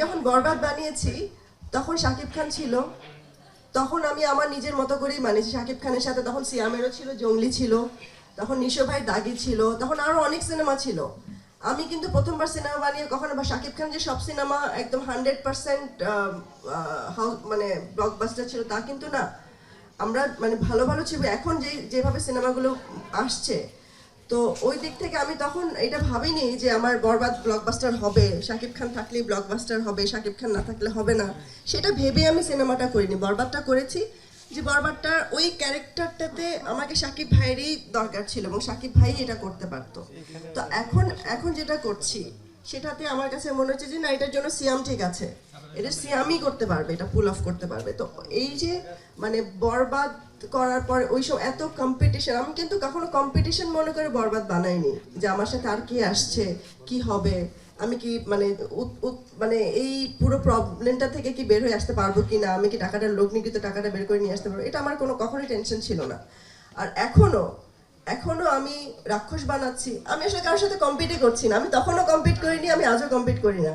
যখন বরবাদ বানিয়েছি তখন শাকিব খান ছিল, তখন আমি আমার নিজের মতো করেই বানিয়েছি। শাকিব খানের সাথে তখন সিয়ামেরও ছিল, জঙ্গলি ছিল, তখন নিশো ভাই দাগি ছিল, তখন আরো অনেক সিনেমা ছিল। আমি কিন্তু প্রথমবার সিনেমা বানিয়ে কখনো বা শাকিব খান যে সব সিনেমা একদম 100% মানে ব্লকবাস্টার ছিল তা কিন্তু না। আমরা মানে ভালো ভালো ছবি এখন যেভাবে সিনেমাগুলো আসছে, তো ওই দিক থেকে আমি তখন এটা ভাবিনি যে আমার বরবাদ ব্লকবাস্টার হবে, শাকিব খান থাকলেই ব্লকবাস্টার হবে, শাকিব খান না থাকলে হবে না। সেটা ভেবে আমি সিনেমাটা করিনি, বরবাদটা করেছি যে বরবাদটার ওই ক্যারেক্টারটাতে আমাকে শাকিব ভাইয়েরই দরকার ছিল এবং শাকিব ভাই এটা করতে পারতো। তো এখন এখন যেটা করছি সেটাতে আমার কাছে মনে হচ্ছে যে না, এটার জন্য সিয়াম ঠিক আছে, এটা সিয়ামই করতে পারবে, এটা পুল অফ করতে পারবে। তো এই যে মানে বরবাদ করার পর ওই সব এত কম্পিটিশন, আমি কিন্তু কখনো কম্পিটিশন মনে করে বরবাদ বানাইনি যে আমার সাথে আর কি আসছে, কি হবে, আমি কি মানে মানে এই পুরো প্রবলেমটা থেকে কি বের হয়ে আসতে পারবো কিনা, আমি কি টাকাটা লোক নিকিত টাকাটা বের করে নিয়ে আসতে পারবো, এটা আমার কোনো কখনোই টেনশন ছিল না। আর এখনো এখনো আমি রাক্ষস বানাচ্ছি, আমি আসলে কারোর সাথে কম্পিটই করছি না, আমি তখনও কম্পিট করিনি, আমি আজও কম্পিট করি না।